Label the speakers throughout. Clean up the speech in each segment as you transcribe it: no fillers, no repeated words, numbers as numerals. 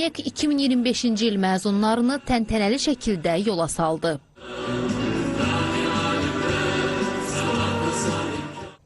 Speaker 1: UNEK 2025-ci il məzunlarını təntənəli şəkildə yola saldı.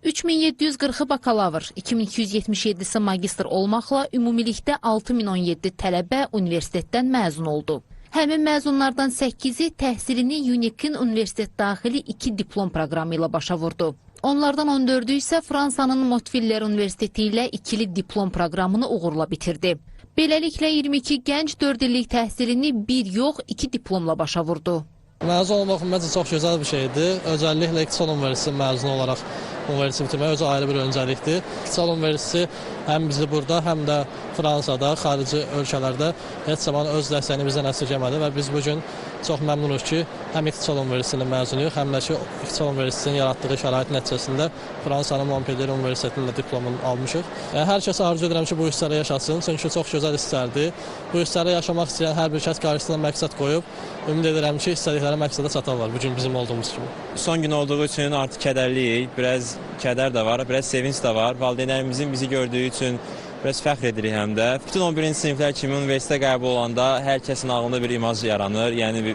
Speaker 1: 3740-ı bakalavr, 2277-si magistr olmaqla ümumilikdə 6017 tələbə universitetdən məzun oldu. Həmin məzunlardan 8-i təhsilini UNEK-in universitet daxili 2 diplom proqramı ilə başa vurdu. Onlardan 14-ü isə Fransanın Montpellier Universiteti ilə ikili diplom proqramını uğurla bitirdi. Beləliklə 22 gənc 4 illik təhsilini bir yox 2 diplomla başa vurdu.
Speaker 2: Məzun olmaq məncə çox gözəl bir şeydir. Özəlliklə İqtisad Universitetinin məzun olaraq universiteti bitirmək özü ayrı bir öncəlikdir. İqtisad Universiteti həm bizi burada, həm də Fransada, xarici ölkələrdə heç zaman öz dəstəyini bizdən əsirgəmədi və biz bugün çox məmnunuz ki, həm İqtisad Universitetinin məzunuyuq, həm də ki, İqtisad Universitetinin yaratdığı şərait nəticəsində Fransanın Montpellier Universitetinin də diplomunu almışıq. Hər kəsə arzu edirəm ki, bu hissədə yaşasın, çünki çox gözəl hisslərdir. Bu hissədə yaşamaq istəyən hər bir kəs qarşısına məqsəd qoyub, ümid edirəm ki, istədikləri məqsədə çatarlar, bugün bizim olduğumuz kimi.
Speaker 3: Son gün olduğu üçün artıq kədərliyik, biraz kədər də var, biraz sevinç də var. Valideynlərimizin bizi gördüyü üçün biraz fəxr edirik həm də. Bütün 11-ci siniflər kimi universitetə qəbul olanda hər kəsin ağlında bir imaj yaranır. Yəni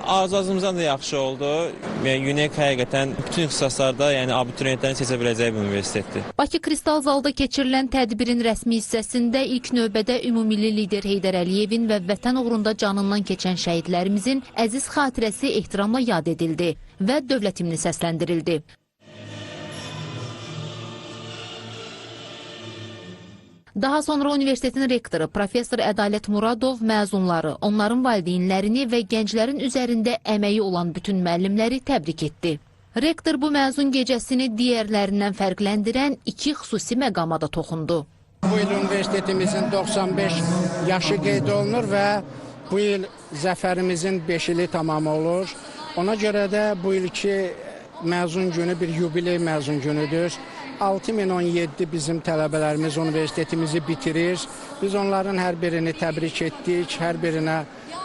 Speaker 3: arzu-arzumunuzdan da yaxşı oldu. Yəni UNEK həqiqətən bütün ixtisaslarda, yəni abituriyentlərin seçə biləcəyi bir universitetdir.
Speaker 1: Bakı Kristal Zalda keçirilən tədbirin rəsmi hissəsində ilk növbədə ümumilli lider Heydər Əliyevin və vətən uğrunda canından keçən şəhidlərimizin əziz xatirəsi ehtiramla yad edildi və dövlət himni səsləndirildi. Daha sonra universitetin rektoru Professor Ədalət Muradov məzunları, onların valideynlərini və gənclərin üzərində əməyi olan bütün müəllimləri təbrik etdi. Rektor bu məzun gecəsini digərlərindən fərqləndirən 2 xüsusi məqama da toxundu.
Speaker 4: Bu il universitetimizin 95 yaşı qeyd olunur və bu il zəfərimizin 5 ili tamam olur. Ona görə də bu ilki məzun günü bir yubiley məzun günüdür. 6017 bizim tələbələrimiz universitetimizi bitirir. Biz onların hər birini təbrik etdik, hər birinə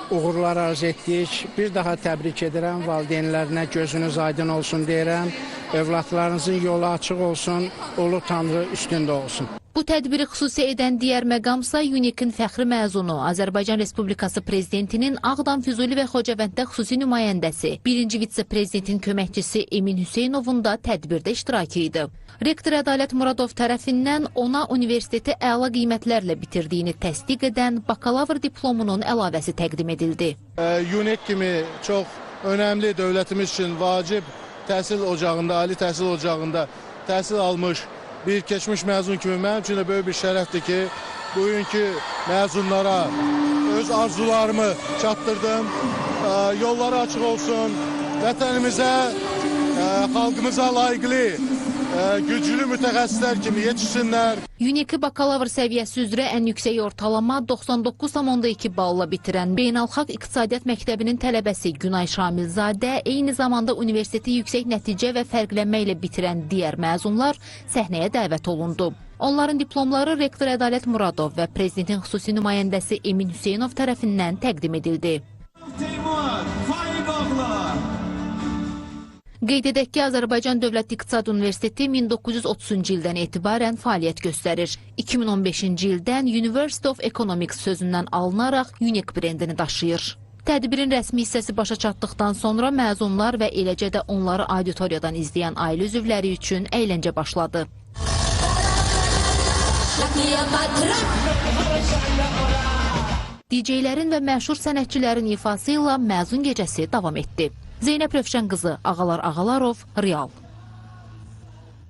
Speaker 4: uğurlar arzu etdik. Bir daha təbrik edirəm, valideynlərinə gözünüz aydın olsun deyirəm. Övladlarınızın yolu açıq olsun, ulu Tanrı üstündə olsun.
Speaker 1: Bu tədbiri xüsusi edən digər məqamsa UNEK-in fəxri məzunu, Azərbaycan Respublikası Prezidentinin Ağdam, Füzuli və Xocavənddə xüsusi nümayəndəsi, 1-ci vitse-prezidentin köməkçisi Emin Hüseynovun da tədbirdə iştirakı idi. Rektor Ədalət Muradov tərəfindən ona universiteti əla qiymətlərlə bitirdiyini təsdiq edən bakalavr diplomunun əlavəsi təqdim edildi.
Speaker 5: UNEK kimi çox önəmli dövlətimiz üçün vacib təhsil ocağında, ali təhsil ocağında təhsil almış bir keçmiş məzun kimi mənim üçün də böyük bir şərəfdir ki, bugünkü məzunlara öz arzularımı çatdırdım. Yolları açıq olsun, vətənimizə, xalqımıza layiqli, güclü mütəxəssislər kimi yetişsinlər.
Speaker 1: UNEK-i bakalavr səviyyəsi üzrə ən yüksək ortalama 99,2 balla bitirən Beynəlxalq İqtisadiyyat Məktəbinin tələbəsi Günay Şamilzadə, eyni zamanda universiteti yüksək nəticə və fərqlənmə ilə bitirən digər məzunlar səhnəyə dəvət olundu. Onların diplomları rektor Ədalət Muradov və prezidentin xüsusi nümayəndəsi Emin Hüseynov tərəfindən təqdim edildi. Qeyd edək ki, Azərbaycan Dövlət İqtisad Universiteti 1930-cu ildən etibarən fəaliyyət göstərir. 2015-ci ildən University of Economics sözündən alınaraq UNEK brendini daşıyır. Tədbirin rəsmi hissəsi başa çatdıqdan sonra məzunlar və eləcə də onları auditoriyadan izləyən ailə üzvləri üçün əyləncə başladı. DJ-lərin və məşhur sənətçilərin ifası ilə məzun gecəsi davam etdi. Zeynəb Rövşən qızı, Ağalar Ağalarov, Real.